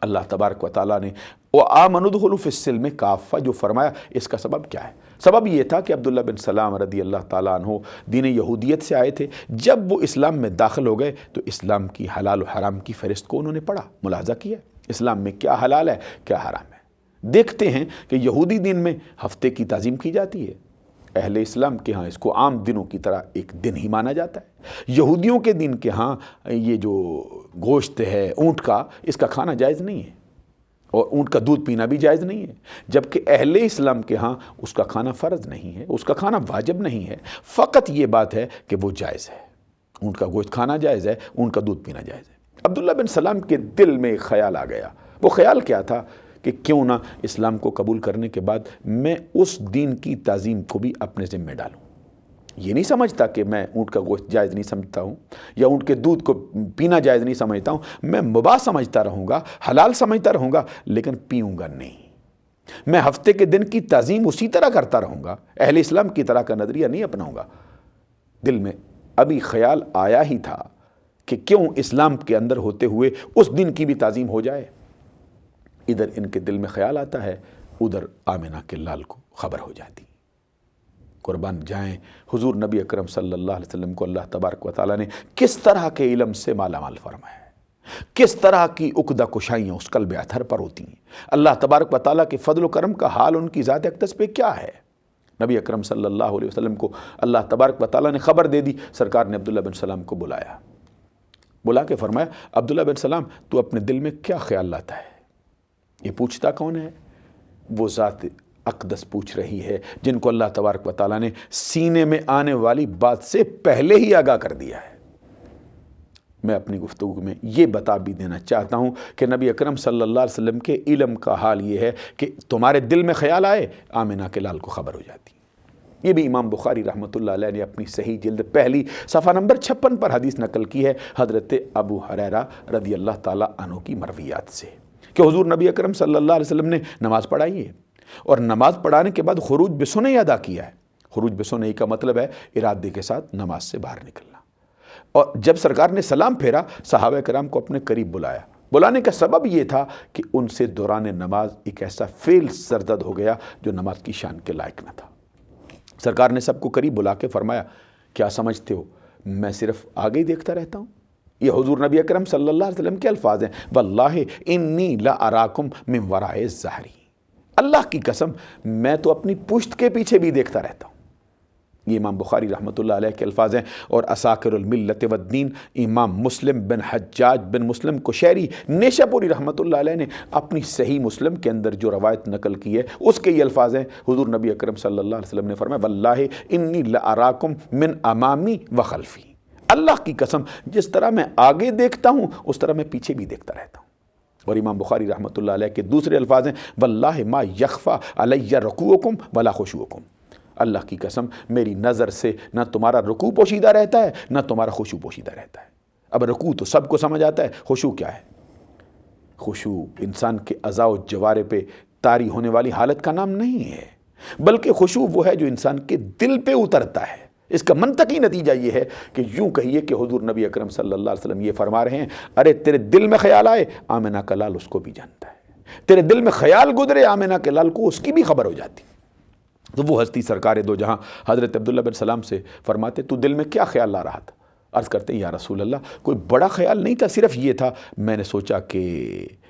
Speaker 1: اللہ تبارک و تعالیٰ نے وَآمَنُوا ادْخُلُوا فِي السِّلْمِ کافہ جو فرمایا، اس کا سبب کیا ہے؟ سبب یہ تھا کہ عبداللہ بن سلام رضی اللہ تعالیٰ عنہ دین یہودیت سے آئے تھے، جب وہ اسلام میں داخل ہو گئے تو اسلام کی حلال و حرام کی فہرست کو انہوں نے پڑھا، ملاحظہ کیا اسلام میں کیا حلال ہے کیا حرام ہے۔ دیکھتے ہیں کہ یہودی دین میں ہفتے کی تعظیم کی جاتی ہے، اہل اسلام کے ہاں اس کو عام دنوں کی طرح ایک دن ہی مانا جاتا ہے۔ یہودیوں کے دین کے ہاں یہ جو گوشت ہے اونٹ کا، اس کا کھانا جائز نہیں ہے، اور اونٹ کا دودھ پینا بھی جائز نہیں ہے، جبکہ اہل اسلام کے ہاں اس کا کھانا فرض نہیں ہے، اس کا کھانا واجب نہیں ہے، فقط یہ بات ہے کہ وہ جائز ہے، اونٹ کا گوشت کھانا جائز ہے، اونٹ کا دودھ پینا جائز ہے۔ عبداللہ بن سلام کے دل میں ایک خیال آ گیا، وہ خیال کیا تھا کہ کیوں نہ اسلام کو قبول کرنے کے بعد میں اس دین کی تعظیم کو بھی اپنے ذمہ ڈالوں۔ یہ نہیں سمجھتا کہ میں اونٹ کا گوشت جائز نہیں سمجھتا ہوں یا اونٹ کے دودھ کو پینا جائز نہیں سمجھتا ہوں، میں مباح سمجھتا رہوں گا، حلال سمجھتا رہوں گا، لیکن پیوں گا نہیں۔ میں ہفتے کے دن کی تعظیم اسی طرح کرتا رہوں گا، اہل اسلام کی طرح کا نظریہ نہیں اپناؤں گا۔ دل میں ابھی خیال آیا ہی تھا کہ کیوں اسلام کے اندر ہوتے ہوئے اس دن کی بھی تعظیم ہو جائے۔ ادھر ان کے دل میں خیال آتا ہے، ادھر آمنہ کے لال کو خبر ہو جاتی۔ قربان جائیں حضور نبی اکرم صلی اللہ علیہ وسلم کو اللہ تبارک و تعالیٰ نے کس طرح کے علم سے مالا مال فرمایا ہے، کس طرح کی عقدہ کشائیاں اس قلب اطہر پر ہوتی ہیں۔ اللہ تبارک و تعالیٰ کے فضل و کرم کا حال ان کی ذات اقدس پہ کیا ہے۔ نبی اکرم صلی اللہ علیہ وسلم کو اللہ تبارک و تعالیٰ نے خبر دے دی، سرکار نے عبداللہ بن سلام کو بلایا، بلا کے فرمایا عبداللہ بن سلام تو اپنے دل میں کیا خیال لاتا ہے؟ یہ پوچھتا کون ہے؟ وہ ذات اقدس پوچھ رہی ہے جن کو اللہ تبارک و تعالیٰ نے سینے میں آنے والی بات سے پہلے ہی آگاہ کر دیا ہے۔ میں اپنی گفتگو میں یہ بتا بھی دینا چاہتا ہوں کہ نبی اکرم صلی اللہ علیہ وسلم کے علم کا حال یہ ہے کہ تمہارے دل میں خیال آئے، آمنہ کے لال کو خبر ہو جاتی۔ یہ بھی امام بخاری رحمۃ اللہ علیہ نے اپنی صحیح جلد پہلی صفحہ نمبر 56 پر حدیث نقل کی ہے حضرت ابو ہریرہ رضی اللہ تعالیٰ عنہ کی مرویات سے کہ حضور نبی اکرم صلی اللہ علیہ وسلم نے نماز پڑھائی ہے، اور نماز پڑھانے کے بعد خروج بسنہ ادا کیا ہے۔ خروج بسنہ کا مطلب ہے ارادے کے ساتھ نماز سے باہر نکلنا۔ اور جب سرکار نے سلام پھیرا، صحابہ کرام کو اپنے قریب بلایا۔ بلانے کا سبب یہ تھا کہ ان سے دوران نماز ایک ایسا فعل سرزد ہو گیا جو نماز کی شان کے لائق نہ تھا۔ سرکار نے سب کو قریب بلا کے فرمایا کیا سمجھتے ہو میں صرف آگے ہی دیکھتا رہتا ہوں؟ یہ حضور نبی اکرم صلی اللہ علیہ وسلم کے الفاظ ہیں، واللہ انی لاراکم من وراء ظہری، اللہ کی قسم میں تو اپنی پشت کے پیچھے بھی دیکھتا رہتا ہوں۔ یہ امام بخاری رحمۃ اللہ علیہ کے الفاظ ہیں، اور اساکر الملت والدین امام مسلم بن حجاج بن مسلم قشیری نیشہ پوری رحمۃ اللہ علیہ نے اپنی صحیح مسلم کے اندر جو روایت نقل کی ہے اس کے یہ الفاظ ہیں، حضور نبی اکرم صلی اللہ علیہ وسلم نے فرمایا واللہ انی لاراکم من امامی وخلفی، اللہ کی قسم جس طرح میں آگے دیکھتا ہوں اس طرح میں پیچھے بھی دیکھتا رہتا ہوں۔ اور امام بخاری رحمۃ اللہ علیہ کے دوسرے الفاظ ہیں واللہ ما یخفا علی رکوعکم ولا خشوعکم، اللہ کی قسم میری نظر سے نہ تمہارا رکوع پوشیدہ رہتا ہے نہ تمہارا خشوع پوشیدہ رہتا ہے۔ اب رکوع تو سب کو سمجھ آتا ہے، خشوع کیا ہے؟ خشوع انسان کے اعضاء و جوارح پہ طاری ہونے والی حالت کا نام نہیں ہے، بلکہ خشوع وہ ہے جو انسان کے دل پہ اترتا ہے، اس کا منطقی نتیجہ یہ ہے کہ یوں کہیے کہ حضور نبی اکرم صلی اللہ علیہ وسلم یہ فرما رہے ہیں، ارے تیرے دل میں خیال آئے، آمنہ کا لال اس کو بھی جانتا ہے، تیرے دل میں خیال گزرے آمنہ کے لال کو، اس کی بھی خبر ہو جاتی۔ تو وہ ہستی سرکار دو جہاں حضرت عبداللہ بن سلام سے فرماتے تو دل میں کیا خیال آ رہا تھا؟ عرض کرتے ہیں یا رسول اللہ کوئی بڑا خیال نہیں تھا، صرف یہ تھا میں نے سوچا کہ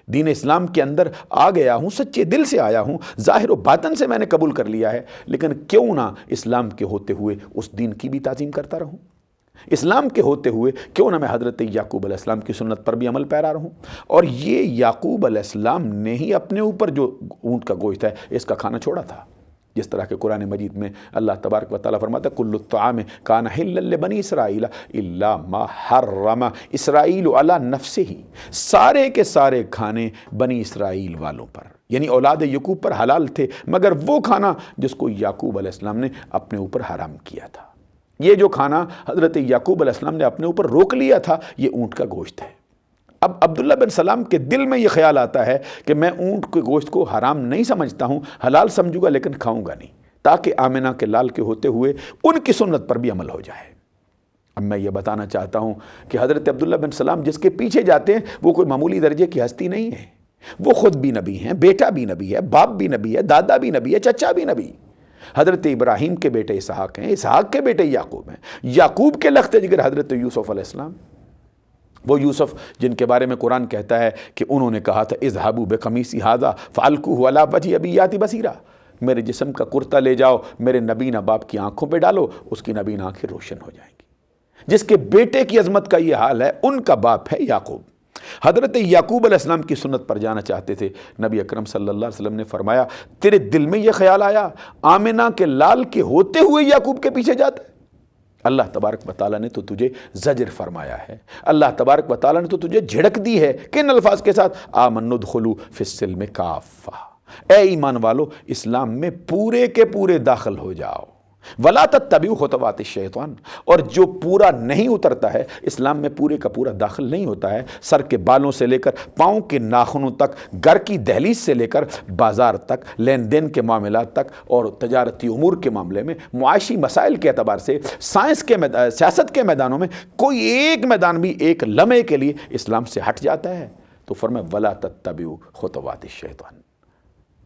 Speaker 1: دین اسلام کے اندر آ گیا ہوں، سچے دل سے آیا ہوں، ظاہر و باطن سے میں نے قبول کر لیا ہے، لیکن کیوں نہ اسلام کے ہوتے ہوئے اس دین کی بھی تعظیم کرتا رہوں، اسلام کے ہوتے ہوئے کیوں نہ میں حضرت یعقوب علیہ السلام کی سنت پر بھی عمل پیرا رہوں۔ اور یہ یعقوب علیہ السلام نے ہی اپنے اوپر جو اونٹ کا گوشت ہے اس کا کھانا چھوڑا تھا، جس طرح کہ قرآن مجید میں اللہ تبارک و تعالیٰ فرماتا ہے کل الطعام کان حلا لبنی اسرائیل الا ما حرم اسرائیل علی نفسہ، سارے کے سارے کھانے بنی اسرائیل والوں پر یعنی اولاد یعقوب پر حلال تھے، مگر وہ کھانا جس کو یعقوب علیہ السلام نے اپنے اوپر حرام کیا تھا۔ یہ جو کھانا حضرت یعقوب علیہ السلام نے اپنے اوپر روک لیا تھا یہ اونٹ کا گوشت ہے۔ اب عبداللہ بن سلام کے دل میں یہ خیال آتا ہے کہ میں اونٹ کے گوشت کو حرام نہیں سمجھتا ہوں، حلال سمجھوں گا لیکن کھاؤں گا نہیں، تاکہ آمنہ کے لال کے ہوتے ہوئے ان کی سنت پر بھی عمل ہو جائے۔ اب میں یہ بتانا چاہتا ہوں کہ حضرت عبداللہ بن سلام جس کے پیچھے جاتے ہیں وہ کوئی معمولی درجے کی ہستی نہیں ہے، وہ خود بھی نبی ہیں، بیٹا بھی نبی ہے، باپ بھی نبی ہے، دادا بھی نبی ہے، چچا بھی نبی۔ حضرت ابراہیم کے بیٹے اسحاق ہیں، اسحاق کے بیٹے یعقوب ہیں، یعقوب کے لخت جگر حضرت یوسف علیہ السلام، وہ یوسف جن کے بارے میں قرآن کہتا ہے کہ انہوں نے کہا تھا اذهبوا بقمیصی ھذا فالقوہ علی وجہ ابی یأتی بصیرا، میرے جسم کا کرتا لے جاؤ میرے نبینا باپ کی آنکھوں پہ ڈالو، اس کی نبینا آنکھیں روشن ہو جائیں گی۔ جس کے بیٹے کی عظمت کا یہ حال ہے ان کا باپ ہے یعقوب۔ حضرت یعقوب علیہ السلام کی سنت پر جانا چاہتے تھے، نبی اکرم صلی اللہ علیہ وسلم نے فرمایا تیرے دل میں یہ خیال آیا آمنہ کے لال کے ہوتے ہوئے یعقوب کے پیچھے جاتا ہے؟ اللہ تبارک و تعالیٰ نے تو تجھے زجر فرمایا ہے، اللہ تبارک و تعالیٰ نے تو تجھے جھڑک دی ہے، کن الفاظ کے ساتھ آمنوا ادخلوا فی السلم کافہ، اے ایمان والو اسلام میں پورے کے پورے داخل ہو جاؤ، ولا تتبعوا خطوات الشیطان، اور جو پورا نہیں اترتا ہے اسلام میں پورے کا پورا داخل نہیں ہوتا ہے، سر کے بالوں سے لے کر پاؤں کے ناخنوں تک، گھر کی دہلیز سے لے کر بازار تک، لین دین کے معاملات تک اور تجارتی امور کے معاملے میں، معاشی مسائل کے اعتبار سے، سیاست کے میدانوں میں کوئی ایک میدان بھی ایک لمحے کے لیے اسلام سے ہٹ جاتا ہے تو فرمایا ولا تتبعوا خطوات الشیطان،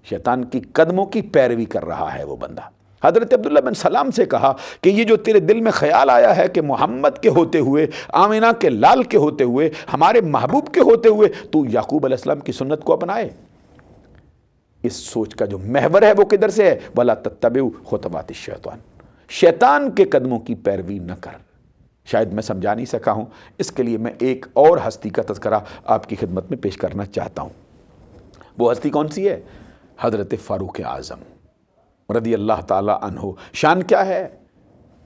Speaker 1: شیطان کی قدموں کی پیروی کر رہا ہے وہ بندہ۔ حضرت عبداللہ بن سلام سے کہا کہ یہ جو تیرے دل میں خیال آیا ہے کہ محمد کے ہوتے ہوئے، آمنہ کے لال کے ہوتے ہوئے، ہمارے محبوب کے ہوتے ہوئے تو یعقوب علیہ السلام کی سنت کو اپنائے، اس سوچ کا جو محور ہے وہ کدھر سے ہے؟ وَلَا تَتَّبِعُوا خُطُوَاتِ الشَّيْطَانِ، شیطان کے قدموں کی پیروی نہ کر۔ شاید میں سمجھا نہیں سکا ہوں، اس کے لیے میں ایک اور ہستی کا تذکرہ آپ کی خدمت میں پیش کرنا چاہتا ہوں۔ وہ ہستی کون سی ہے؟ حضرت فاروق اعظم رضی اللہ تعالی عنہ۔ شان کیا ہے؟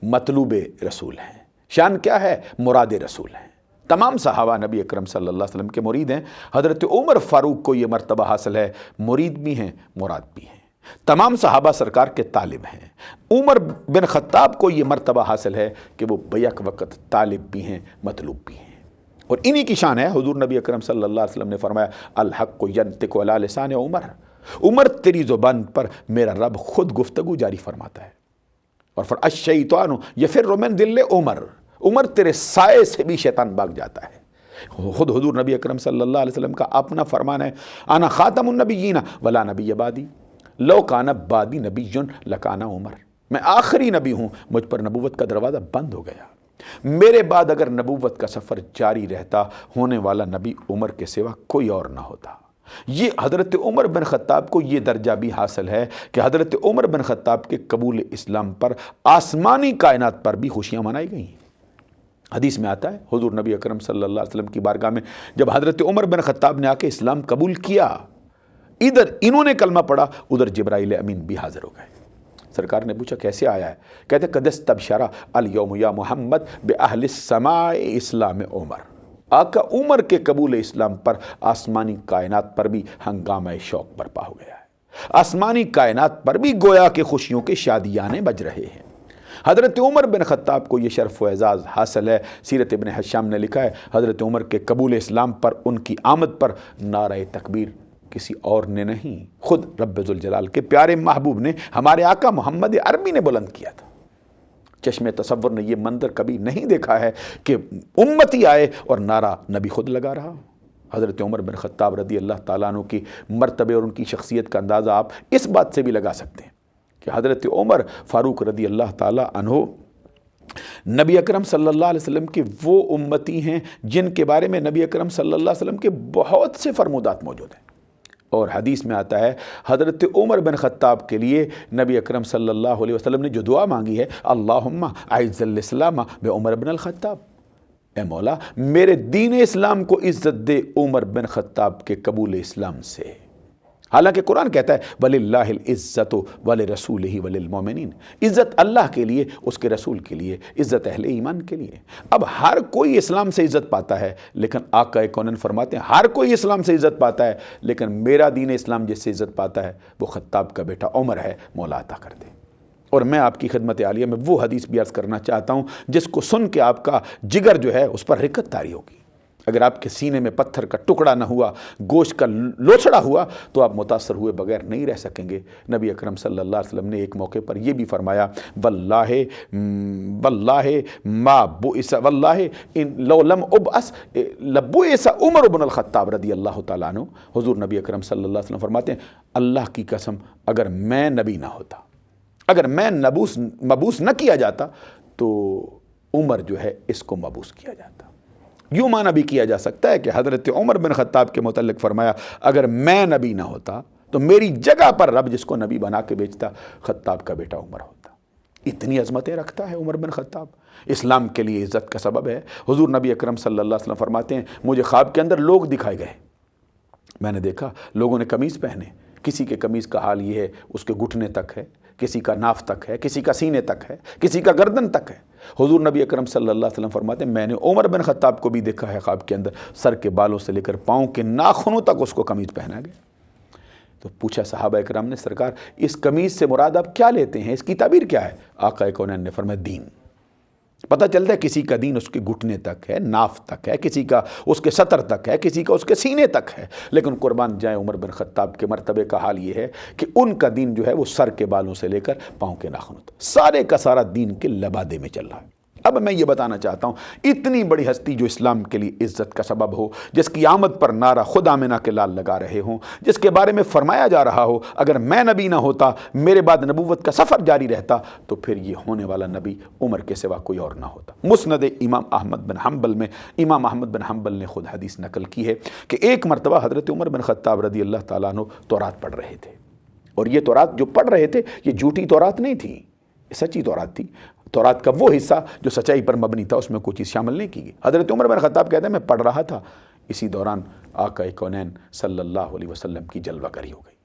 Speaker 1: مطلوب رسول ہیں، شان کیا ہے؟ مراد رسول ہیں۔ تمام صحابہ نبی اکرم صلی اللہ علیہ وسلم کے مرید ہیں، حضرت عمر فاروق کو یہ مرتبہ حاصل ہے، مرید بھی ہیں مراد بھی ہیں، تمام صحابہ سرکار کے طالب ہیں۔ عمر بن خطاب کو یہ مرتبہ حاصل ہے کہ وہ بیک وقت طالب بھی ہیں مطلوب بھی ہیں، اور انہی کی شان ہے۔ حضور نبی اکرم صلی اللہ علیہ وسلم نے فرمایا الحق ینطق علی لسان عمر، عمر تیری زبان پر میرا رب خود گفتگو جاری فرماتا ہے، اور الشیطان یفر من ذل عمر، عمر تیرے سائے سے بھی شیطان بھاگ جاتا ہے۔ خود حضور نبی اکرم صلی اللہ علیہ وسلم کا اپنا فرمان ہے انا خاتم النبیین ولا نبی بعدی، لو کان بعدی نبی لکان عمر، میں آخری نبی ہوں، مجھ پر نبوت کا دروازہ بند ہو گیا، میرے بعد اگر نبوت کا سفر جاری رہتا ہونے والا نبی عمر کے سوا کوئی اور نہ ہوتا۔ یہ حضرت عمر بن خطاب کو یہ درجہ بھی حاصل ہے کہ حضرت عمر بن خطاب کے قبول اسلام پر آسمانی کائنات پر بھی خوشیاں منائی گئی ہیں۔ حدیث میں آتا ہے حضور نبی اکرم صلی اللہ علیہ وسلم کی بارگاہ میں جب حضرت عمر بن خطاب نے آ کے اسلام قبول کیا، ادھر انہوں نے کلمہ پڑھا، ادھر جبرائیل امین بھی حاضر ہو گئے۔ سرکار نے پوچھا کیسے آیا ہے؟ کہتے قد استبشر الیوم یا محمد باہل السماء اسلام عمر، آقا عمر کے قبول اسلام پر آسمانی کائنات پر بھی ہنگامہ شوق برپا ہو گیا ہے، آسمانی کائنات پر بھی گویا کہ خوشیوں کے شادیانے بج رہے ہیں۔ حضرت عمر بن خطاب کو یہ شرف و اعزاز حاصل ہے۔ سیرت ابن حشام نے لکھا ہے حضرت عمر کے قبول اسلام پر، ان کی آمد پر نعرہ تکبیر کسی اور نے نہیں، خود رب ذوالجلال کے پیارے محبوب نے، ہمارے آقا محمد عربی نے بلند کیا تھا۔ چشم تصور نے یہ منظر کبھی نہیں دیکھا ہے کہ امتی آئے اور نعرہ نبی خود لگا رہا ہو۔ حضرت عمر بن خطاب رضی اللہ تعالیٰ عنہ کی مرتبے اور ان کی شخصیت کا اندازہ آپ اس بات سے بھی لگا سکتے ہیں کہ حضرت عمر فاروق رضی اللہ تعالیٰ عنہ نبی اکرم صلی اللہ علیہ وسلم کے وہ امتی ہیں جن کے بارے میں نبی اکرم صلی اللہ علیہ وسلم کے بہت سے فرمودات موجود ہیں، اور حدیث میں آتا ہے حضرت عمر بن خطاب کے لیے نبی اکرم صلی اللہ علیہ وسلم نے جو دعا مانگی ہے، اللہم اعز الاسلام بعمر بن الخطاب، اے مولا میرے دین اسلام کو عزت دے عمر بن خطاب کے قبول اسلام سے۔ حالانکہ قرآن کہتا ہے وَلِلَّهِ الْعِزَّةُ وَلِرَسُولِهِ وَلِلْمُؤْمِنِينَ، عزت اللہ کے لیے، اس کے رسول کے لیے، عزت اہل ایمان کے لیے۔ اب ہر کوئی اسلام سے عزت پاتا ہے، لیکن آقا کونین فرماتے ہیں ہر کوئی اسلام سے عزت پاتا ہے، لیکن میرا دین اسلام جس سے عزت پاتا ہے وہ خطاب کا بیٹا عمر ہے، مولا عطا کر دے۔ اور میں آپ کی خدمت عالیہ میں وہ حدیث بھی عرض کرنا چاہتا ہوں جس کو سن کے آپ کا جگر جو ہے اس پر رکت طاری ہوگی۔ اگر آپ کے سینے میں پتھر کا ٹکڑا نہ ہوا، گوشت کا لوچڑا ہوا، تو آپ متاثر ہوئے بغیر نہیں رہ سکیں گے۔ نبی اکرم صلی اللہ علیہ وسلم نے ایک موقع پر یہ بھی فرمایا واللہ ما بؤس واللہ ان لو لم ابعث لبؤس عمر بن الخطاب رضی اللہ تعالیٰ عنہ۔ حضور نبی اکرم صلی اللہ علیہ وسلم فرماتے ہیں اللہ کی قسم اگر میں نبی نہ ہوتا، اگر میں مبعوث نہ کیا جاتا تو عمر جو ہے اس کو مبعوث کیا جاتا۔ یوں معنی بھی کیا جا سکتا ہے کہ حضرت عمر بن خطاب کے متعلق فرمایا اگر میں نبی نہ ہوتا تو میری جگہ پر رب جس کو نبی بنا کے بیچتا خطاب کا بیٹا عمر ہوتا۔ اتنی عظمتیں رکھتا ہے عمر بن خطاب، اسلام کے لیے عزت کا سبب ہے۔ حضور نبی اکرم صلی اللہ علیہ وسلم فرماتے ہیں مجھے خواب کے اندر لوگ دکھائے گئے، میں نے دیکھا لوگوں نے قمیض پہنے، کسی کے قمیض کا حال یہ ہے اس کے گھٹنے تک ہے، کسی کا ناف تک ہے، کسی کا سینے تک ہے، کسی کا گردن تک ہے۔ حضور نبی اکرم صلی اللہ علیہ وسلم فرماتے ہیں میں نے عمر بن خطاب کو بھی دیکھا ہے خواب کے اندر، سر کے بالوں سے لے کر پاؤں کے ناخنوں تک اس کو قمیض پہنا گیا۔ تو پوچھا صحابہ اکرام نے سرکار اس قمیض سے مراد آپ کیا لیتے ہیں، اس کی تعبیر کیا ہے؟ آقا کونین نے فرمایا دین۔ پتہ چلتا ہے کسی کا دین اس کے گھٹنے تک ہے، ناف تک ہے، کسی کا اس کے سطر تک ہے، کسی کا اس کے سینے تک ہے، لیکن قربان جائیں عمر بن خطاب کے مرتبے کا حال یہ ہے کہ ان کا دین جو ہے وہ سر کے بالوں سے لے کر پاؤں کے ناخنوں تک، سارے کا سارا دین کے لبادے میں چل رہا ہے۔ اب میں یہ بتانا چاہتا ہوں اتنی بڑی ہستی جو اسلام کے لیے عزت کا سبب ہو، جس کی آمد پر نعرہ خود آمنہ کے لال لگا رہے ہوں، جس کے بارے میں فرمایا جا رہا ہو اگر میں نبی نہ ہوتا، میرے بعد نبوت کا سفر جاری رہتا، تو پھر یہ ہونے والا نبی عمر کے سوا کوئی اور نہ ہوتا۔ مسند امام احمد بن حنبل میں امام احمد بن حنبل نے خود حدیث نقل کی ہے کہ ایک مرتبہ حضرت عمر بن خطاب رضی اللہ تعالیٰ عنہ تورات پڑھ رہے تھے، اور یہ تورات جو پڑھ رہے تھے یہ جھوٹی تورات نہیں تھی، یہ سچی تورات تھی۔ تورات کا وہ حصہ جو سچائی پر مبنی تھا اس میں کوئی چیز شامل نہیں کی گئی۔ حضرت عمر بن خطاب کہتے ہیں میں پڑھ رہا تھا، اسی دوران آقا کونین صلی اللہ علیہ وسلم کی جلوہ گری ہو گئی۔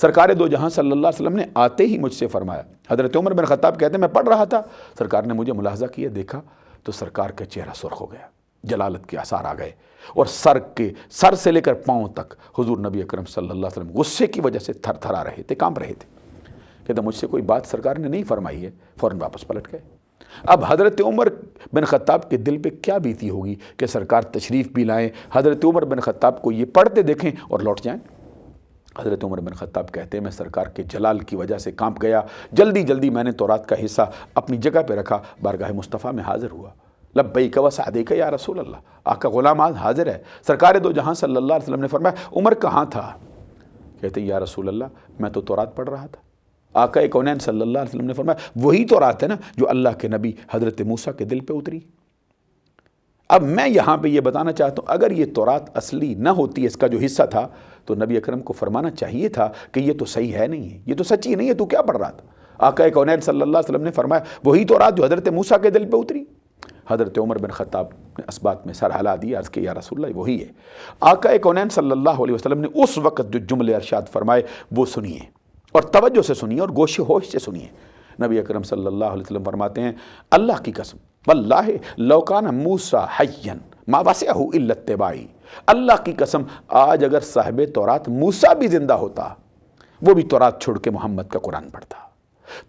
Speaker 1: سرکار دو جہاں صلی اللہ علیہ وسلم نے آتے ہی مجھ سے فرمایا، حضرت عمر بن خطاب کہتے ہیں میں پڑھ رہا تھا، سرکار نے مجھے ملاحظہ کیا، دیکھا تو سرکار کا چہرہ سرخ ہو گیا، جلالت کے آثار آ گئے، اور سر سے لے کر پاؤں تک حضور نبی اکرم صلی اللہ علیہ وسلم غصے کی وجہ سے تھر تھرا رہے تھے، کانپ رہے تھے۔ کہتے مجھ سے کوئی بات سرکار نے نہیں فرمائی ہے، فوراً واپس پلٹ گئے۔ اب حضرت عمر بن خطاب کے دل پہ کیا بیتی ہوگی کہ سرکار تشریف بھی لائیں، حضرت عمر بن خطاب کو یہ پڑھتے دیکھیں اور لوٹ جائیں۔ حضرت عمر بن خطاب کہتے ہیں میں سرکار کے جلال کی وجہ سے کانپ گیا، جلدی میں نے تورات کا حصہ اپنی جگہ پہ رکھا، بارگاہ مصطفیٰ میں حاضر ہوا۔ لبیک و سعدیک یا رسول اللہ، آقا غلام آج حاضر ہے۔ سرکار دو جہاں صلی اللہ علیہ وسلم نے فرمایا عمر کہاں تھا؟ کہتے ہیں یا رسول اللہ میں تو تورات پڑھ رہا تھا۔ آقا کونین صلی اللہ علیہ وسلم نے فرمایا وہی تورات ہے نا جو اللہ کے نبی حضرت موسیٰ کے دل پہ اتری۔ اب میں یہاں پہ یہ بتانا چاہتا ہوں اگر یہ تورات اصلی نہ ہوتی، اس کا جو حصہ تھا، تو نبی اکرم کو فرمانا چاہیے تھا کہ یہ تو صحیح ہے نہیں ہے، یہ تو سچی نہیں ہے، تو کیا پڑھ رہا تھا؟ آقا کونین صلی اللہ علیہ وسلم نے فرمایا وہی تورات جو حضرت موسیٰ کے دل پہ اتری۔ حضرت عمر بن خطاب نے اس بات میں سر ہلا دیا، عرض کہ یا رسول اللہ وہی ہے۔ آقا کونین صلی اللہ علیہ وسلم نے اس وقت جو جملے ارشاد فرمائے وہ سنیے، اور توجہ سے سنیے اور گوش ہوش سے سنیے۔ نبی اکرم صلی اللہ علیہ وسلم فرماتے ہیں اللہ کی قسم واللہ لو کان موسیٰ حیا ما وسعہ الا اتباعی، اللہ کی قسم آج اگر صاحب تورات موسیٰ بھی زندہ ہوتا وہ بھی تورات چھوڑ کے محمد کا قرآن پڑھتا۔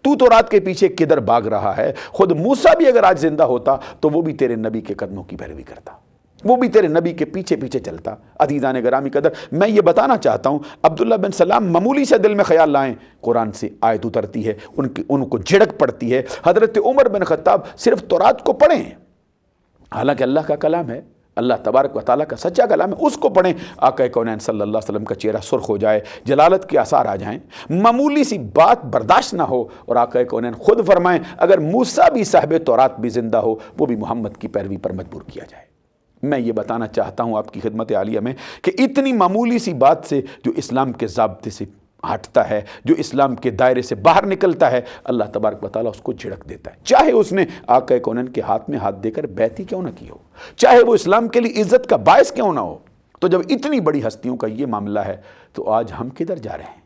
Speaker 1: تو تورات کے پیچھے کدھر بھاگ رہا ہے؟ خود موسیٰ بھی اگر آج زندہ ہوتا تو وہ بھی تیرے نبی کے قدموں کی پیروی کرتا۔ وہ بھی تیرے نبی کے پیچھے پیچھے چلتا۔ عزیزان گرامی قدر، میں یہ بتانا چاہتا ہوں، عبداللہ بن سلام معمولی سے دل میں خیال لائیں، قرآن سے آیت اترتی ہے، ان کو جھڑک پڑتی ہے۔ حضرت عمر بن خطاب صرف تورات کو پڑھیں، حالانکہ اللہ کا کلام ہے، اللہ تبارک و تعالیٰ کا سچا کلام ہے، اس کو پڑھیں، آقا کونین صلی اللہ علیہ وسلم کا چہرہ سرخ ہو جائے، جلالت کے آثار آ جائیں، معمولی سی بات برداشت نہ ہو، اور آقا کونین خود فرمائیں اگر موسیٰ بھی صاحب تورات بھی زندہ ہو، وہ بھی محمد کی پیروی پر مجبور کیا جائے۔ میں یہ بتانا چاہتا ہوں آپ کی خدمت عالیہ میں کہ اتنی معمولی سی بات سے جو اسلام کے ضابطے سے ہٹتا ہے، جو اسلام کے دائرے سے باہر نکلتا ہے، اللہ تبارک و تعالیٰ اس کو جھڑک دیتا ہے، چاہے اس نے آقا کونین کے ہاتھ میں ہاتھ دے کر بیعت ہی کیوں نہ کی ہو، چاہے وہ اسلام کے لیے عزت کا باعث کیوں نہ ہو۔ تو جب اتنی بڑی ہستیوں کا یہ معاملہ ہے تو آج ہم کدھر جا رہے ہیں؟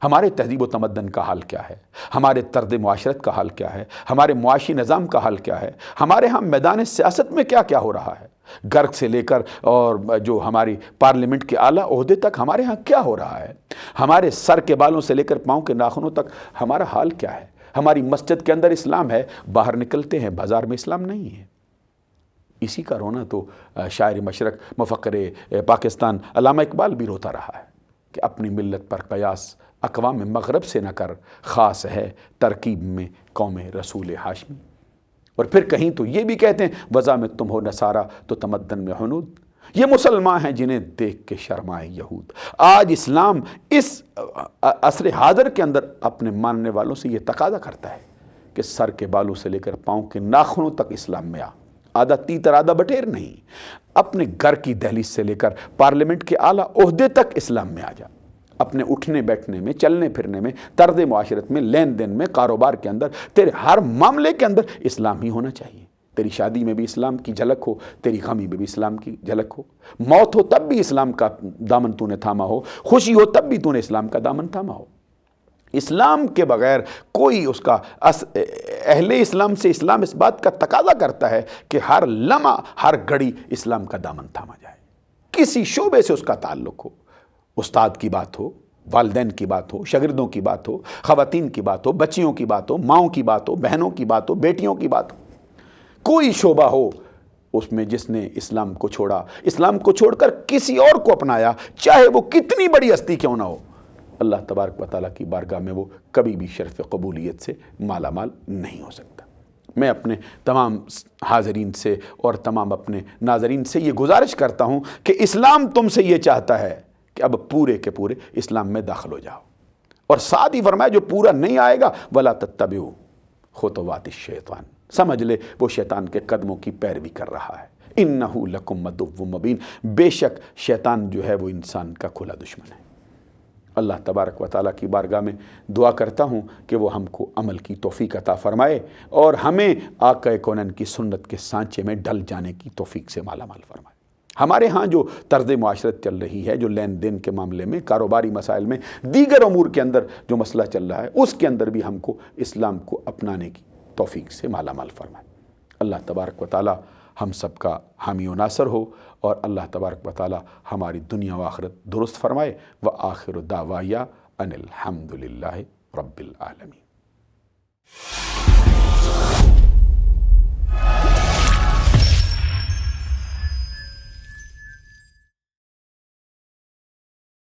Speaker 1: ہمارے تہذیب و تمدن کا حال کیا ہے؟ ہمارے طرز معاشرت کا حال کیا ہے؟ ہمارے معاشی نظام کا حال کیا ہے؟ ہمارے ہاں میدان سیاست میں کیا کیا ہو رہا ہے؟ گھر سے لے کر اور جو ہماری پارلیمنٹ کے اعلیٰ عہدے تک ہمارے ہاں کیا ہو رہا ہے؟ ہمارے سر کے بالوں سے لے کر پاؤں کے ناخنوں تک ہمارا حال کیا ہے؟ ہماری مسجد کے اندر اسلام ہے، باہر نکلتے ہیں بازار میں اسلام نہیں ہے۔ اسی کا رونا تو شاعر مشرق مفکر پاکستان علامہ اقبال بھی روتا رہا ہے کہ اپنی ملت پر قیاس اقوام مغرب سے نہ کر، خاص ہے ترکیب میں قوم رسول ہاشمی۔ اور پھر کہیں تو یہ بھی کہتے ہیں وضع میں تم ہو نصارہ تو تمدن میں حنود، یہ مسلمان ہیں جنہیں دیکھ کے شرمائے یہود۔ آج اسلام اس عصر حاضر کے اندر اپنے ماننے والوں سے یہ تقاضا کرتا ہے کہ سر کے بالوں سے لے کر پاؤں کے ناخنوں تک اسلام میں آدھا تیتر آدھا بٹیر نہیں، اپنے گھر کی دہلیز سے لے کر پارلیمنٹ کے اعلیٰ عہدے تک اسلام میں آ جا، اپنے اٹھنے بیٹھنے میں، چلنے پھرنے میں، طرز معاشرت میں، لین دین میں، کاروبار کے اندر، تیرے ہر معاملے کے اندر اسلام ہی ہونا چاہیے۔ تیری شادی میں بھی اسلام کی جھلک ہو، تیری غمی میں بھی اسلام کی جھلک ہو، موت ہو تب بھی اسلام کا دامن تو نے تھاما ہو، خوشی ہو تب بھی تو نے اسلام کا دامن تھاما ہو۔ اسلام کے بغیر کوئی اس کا اہل اسلام سے اسلام اس بات کا تقاضا کرتا ہے کہ ہر لمحہ ہر گھڑی اسلام کا دامن تھاما جائے، کسی شعبے سے اس کا تعلق ہو، استاد کی بات ہو، والدین کی بات ہو، شاگردوں کی بات ہو، خواتین کی بات ہو، بچیوں کی بات ہو، ماؤں کی بات ہو، بہنوں کی بات ہو، بیٹیوں کی بات ہو، کوئی شعبہ ہو اس میں جس نے اسلام کو چھوڑا، اسلام کو چھوڑ کر کسی اور کو اپنایا، چاہے وہ کتنی بڑی ہستی کیوں نہ ہو، اللہ تبارک و تعالیٰ کی بارگاہ میں وہ کبھی بھی شرف قبولیت سے مالا مال نہیں ہو سکتا۔ میں اپنے تمام حاضرین سے اور تمام اپنے ناظرین سے یہ گزارش کرتا ہوں کہ اسلام تم سے یہ چاہتا ہے کہ اب پورے کے پورے اسلام میں داخل ہو جاؤ، اور ساتھ ہی فرمایا جو پورا نہیں آئے گا وَلَا تَتَّبِعُوا خُطُوَاتِ الشَّيْطَانِ، سمجھ لے وہ شیطان کے قدموں کی پیروی کر رہا ہے۔ إِنَّهُ لَكُمْ عَدُوٌّ مُّبِينٌ، بے شک شیطان جو ہے وہ انسان کا کھلا دشمن ہے۔ اللہ تبارک و تعالیٰ کی بارگاہ میں دعا کرتا ہوں کہ وہ ہم کو عمل کی توفیق عطا فرمائے اور ہمیں آقا کونین کی سنت کے سانچے میں ڈل جانے کی توفیق سے مالا مال فرمائے۔ ہمارے ہاں جو طرز معاشرت چل رہی ہے، جو لین دین کے معاملے میں، کاروباری مسائل میں، دیگر امور کے اندر جو مسئلہ چل رہا ہے، اس کے اندر بھی ہم کو اسلام کو اپنانے کی توفیق سے مالا مال فرمائے۔ اللہ تبارک و تعالیٰ ہم سب کا حامی و ناصر ہو، اور اللہ تبارک و تعالیٰ ہماری دنیا و آخرت درست فرمائے۔ وآخر دعوایا ان الحمد للہ رب العالمین۔